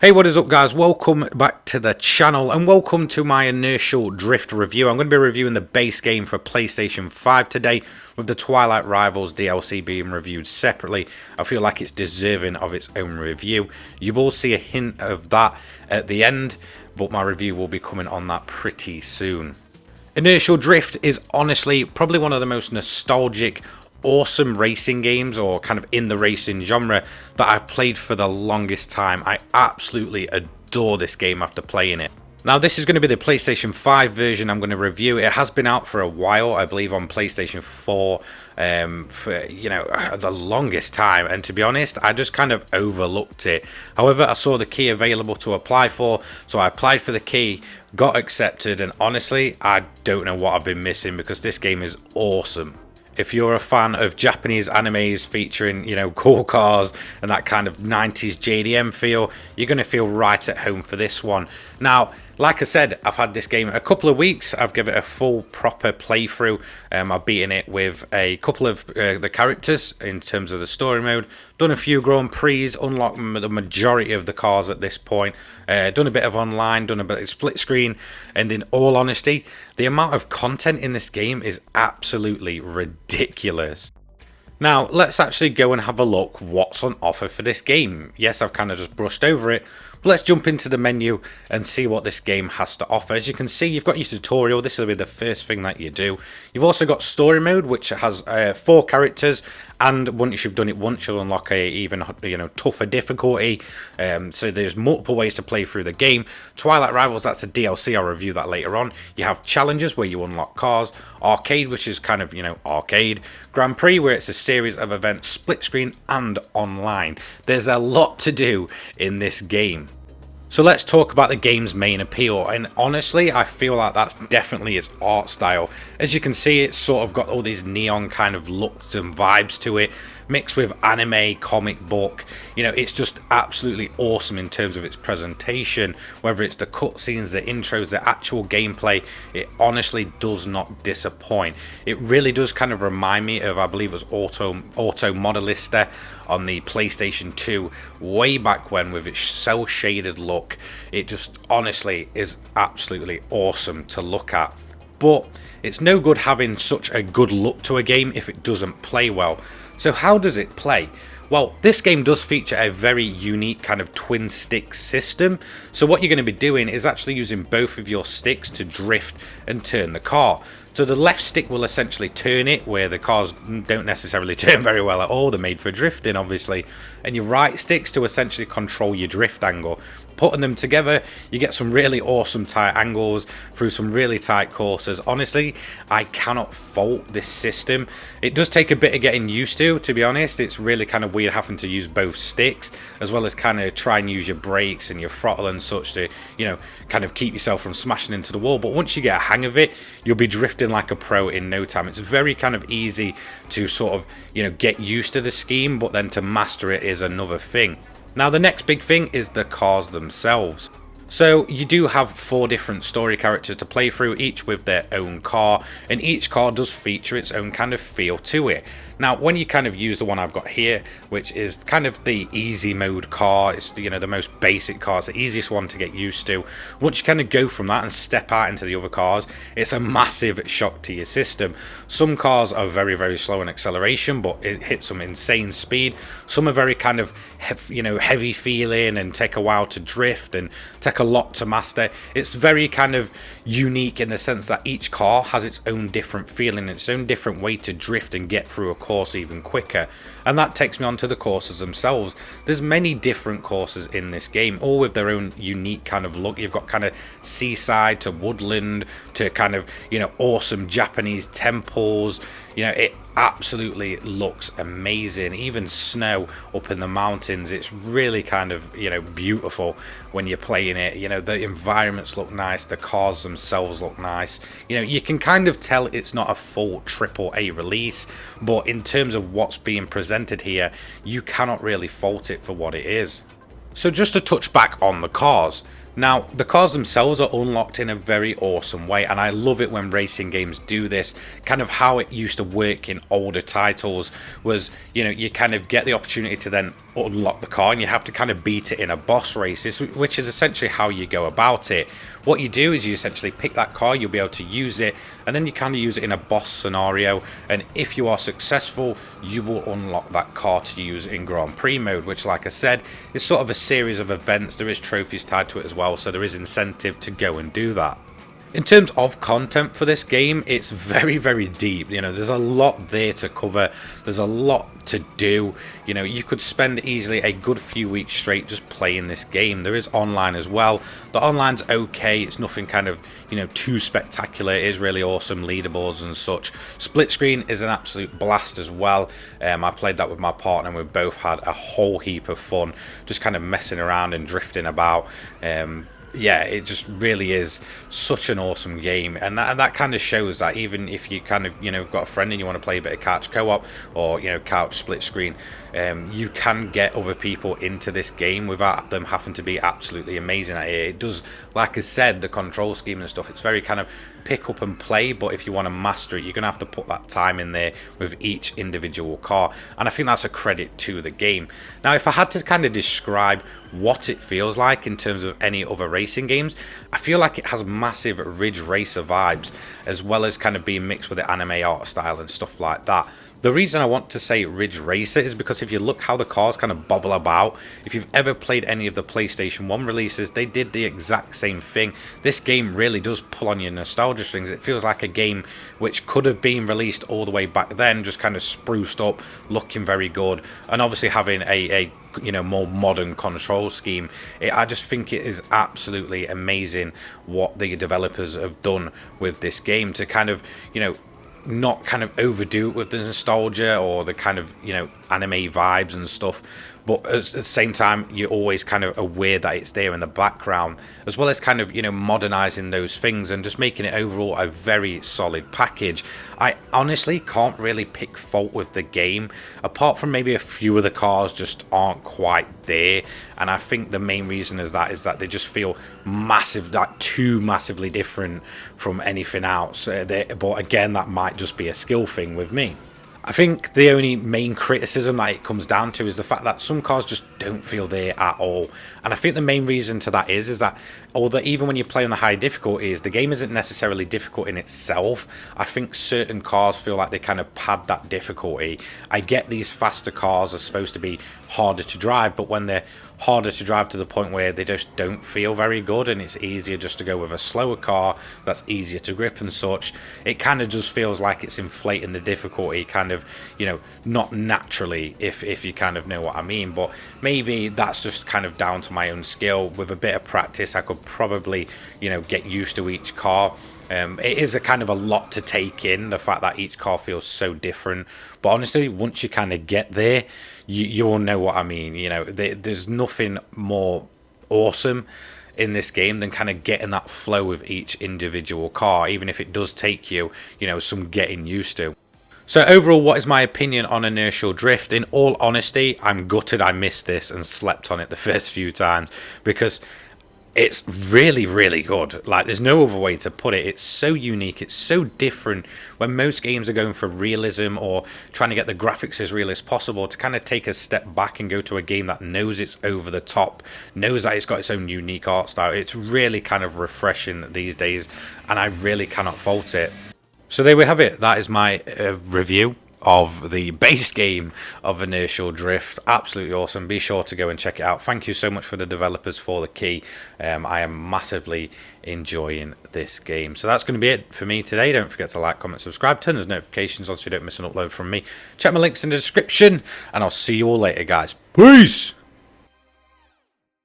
Hey, what is up guys? Welcome back to the channel and welcome to my Inertial Drift review. I'm going to be reviewing the base game for PlayStation 5 today, with the Twilight Rivals DLC being reviewed separately. I feel like it's deserving of its own review. You will see a hint of that at the end, but my review will be coming on that pretty soon. Inertial Drift is honestly probably one of the most nostalgic, awesome racing games, or kind of in the racing genre, that I've played for the longest time. I absolutely adore this game after playing it. Now this is going to be the PlayStation 5 version I'm going to review. It has been out for a while, I believe on PlayStation 4 for the longest time, and to be honest I just kind of overlooked it. However, I saw the key available to apply for, so I applied for the key, got accepted, and honestly I don't know what I've been missing because this game is awesome. If you're a fan of Japanese animes featuring, cool cars and that kind of 90s JDM feel, you're going to feel right at home for this one. Now, like I said, I've had this game a couple of weeks. I've given it a full proper playthrough. I've beaten it with a couple of the characters in terms of the story mode. Done a few Grand Prix, unlocked the majority of the cars at this point. Done a bit of online, done a bit of split screen, and in all honesty, the amount of content in this game is absolutely ridiculous. Now, let's actually go and have a look what's on offer for this game. Yes, I've kind of just brushed over it, but let's jump into the menu and see what this game has to offer. As you can see, you've got your tutorial. This will be the first thing that you do. You've also got story mode, which has 4 characters, and once you've done it once, you'll unlock a even tougher difficulty. So there's multiple ways to play through the game. Twilight Rivals, that's a DLC. I'll review that later on. You have challenges where you unlock cars, arcade, which is kind of arcade, Grand Prix, where it's a series of events, split screen and online. There's a lot to do in this game. So let's talk about the game's main appeal, and honestly I feel like that's definitely its art style. As you can see, it's sort of got all these neon kind of looks and vibes to it, mixed with anime, comic book. It's just absolutely awesome in terms of its presentation, whether it's the cutscenes, the intros, the actual gameplay. It honestly does not disappoint. It really does kind of remind me of, I believe it was Auto Modelista on the PlayStation 2 way back when, with its cel shaded look. It just honestly is absolutely awesome to look at. But it's no good having such a good look to a game if it doesn't play well. So how does it play? Well, this game does feature a very unique kind of twin stick system. So what you're going to be doing is actually using both of your sticks to drift and turn the car. So the left stick will essentially turn it, where the cars don't necessarily turn very well at all. They're made for drifting, obviously. And your right sticks to essentially control your drift angle. Putting them together, you get some really awesome tight angles through some really tight courses. Honestly, I cannot fault this system. It does take a bit of getting used to be honest. It's really kind of weird having to use both sticks, as well as kind of try and use your brakes and your throttle and such to, kind of keep yourself from smashing into the wall. But once you get a hang of it, you'll be drifting like a pro in no time. It's very kind of easy to sort of, get used to the scheme, but then to master it is another thing. Now the next big thing is the cars themselves. So you do have 4 different story characters to play through, each with their own car, and each car does feature its own kind of feel to it. Now when you kind of use the one I've got here, which is kind of the easy mode car, it's the most basic car, it's the easiest one to get used to. Once you kind of go from that and step out into the other cars, it's a massive shock to your system. Some cars are very, very slow in acceleration, but it hits some insane speed. Some are very kind of heavy feeling and take a while to drift and take a lot to master. It's very kind of unique in the sense that each car has its own different feeling, its own different way to drift and get through a course even quicker. And that takes me on to the courses themselves. There's many different courses in this game, all with their own unique kind of look. You've got kind of seaside to woodland to kind of awesome Japanese temples. It absolutely looks amazing. Even snow up in the mountains, it's really kind of beautiful when you're playing it. The environments look nice, the cars themselves look nice. You can kind of tell it's not a full AAA release, but in terms of what's being presented here, you cannot really fault it for what it is. So just to touch back on the cars. Now, the cars themselves are unlocked in a very awesome way, and I love it when racing games do this. Kind of how it used to work in older titles was, you know, you kind of get the opportunity to then unlock the car, and you have to kind of beat it in a boss race, which is essentially how you go about it. What you do is you essentially pick that car, you'll be able to use it, and then you kind of use it in a boss scenario, and if you are successful, you will unlock that car to use in Grand Prix mode, which, like I said, is sort of a series of events. There is trophies tied to it as well, so there is incentive to go and do that. In terms of content for this game, it's very, very deep. You know, there's a lot there to cover. There's a lot to do. You know, you could spend easily a good few weeks straight just playing this game. There is online as well. The online's okay. It's nothing kind of, you know, too spectacular. It is really awesome, leaderboards and such. Split screen is an absolute blast as well. I played that with my partner, and we both had a whole heap of fun just kind of messing around and drifting about. Yeah, it just really is such an awesome game, and that kind of shows that even if you kind of, you know, got a friend and you want to play a bit of couch co-op or, you know, couch split screen, you can get other people into this game without them having to be absolutely amazing at it. It does, like I said, the control scheme and stuff, it's very kind of pick up and play, but if you want to master it, you're gonna have to put that time in there with each individual car, and I think that's a credit to the game. Now, if I had to kind of describe what it feels like in terms of any other racing games, I feel like it has massive Ridge Racer vibes, as well as kind of being mixed with the anime art style and stuff like that. The reason I want to say Ridge Racer is because if you look how the cars kind of bobble about, if you've ever played any of the PlayStation 1 releases, they did the exact same thing. This game really does pull on your nostalgia strings. It feels like a game which could have been released all the way back then, just kind of spruced up, looking very good, and obviously having a you know, more modern control scheme. I just think it is absolutely amazing what the developers have done with this game to kind of, you know, not kind of overdo it with the nostalgia or the kind of, you know, anime vibes and stuff, but at the same time you're always kind of aware that it's there in the background, as well as kind of, you know, modernizing those things and just making it overall a very solid package. I honestly can't really pick fault with the game, apart from maybe a few of the cars just aren't quite there, and I think the main reason is that they just feel massive, like too massively different from anything else. But again, that might just be a skill thing with me. I think the only main criticism that it comes down to is the fact that some cars just don't feel there at all. And I think the main reason to that is that although even when you play on the high difficulties, the game isn't necessarily difficult in itself. I think certain cars feel like they kind of pad that difficulty. I get these faster cars are supposed to be harder to drive, but when they're harder to drive to the point where they just don't feel very good, and it's easier just to go with a slower car that's easier to grip and such, it kind of just feels like it's inflating the difficulty kind of, you know, not naturally, if you kind of know what I mean. But maybe that's just kind of down to my own skill. With a bit of practice, I could probably, you know, get used to each car. It is a kind of a lot to take in, the fact that each car feels so different, but honestly, once you kind of get there, you all know what I mean. You know, there's nothing more awesome in this game than kind of getting that flow with each individual car, even if it does take you, you know, some getting used to. So overall, what is my opinion on Inertial Drift? In all honesty, I'm gutted I missed this and slept on it the first few times, because it's really, really good. Like, there's no other way to put it. It's so unique. It's so different when most games are going for realism or trying to get the graphics as real as possible. To kind of take a step back and go to a game that knows it's over the top, knows that it's got its own unique art style. It's really kind of refreshing these days, and I really cannot fault it. So there we have it. That is my review of the base game of Inertial Drift. Absolutely awesome. Be sure to go and check it out. Thank you so much for the developers for the key. I am massively enjoying this game. So that's going to be it for me today. Don't forget to like, comment, subscribe, turn those notifications on so you don't miss an upload from me. Check my links in the description, and I'll see you all later, guys. Peace!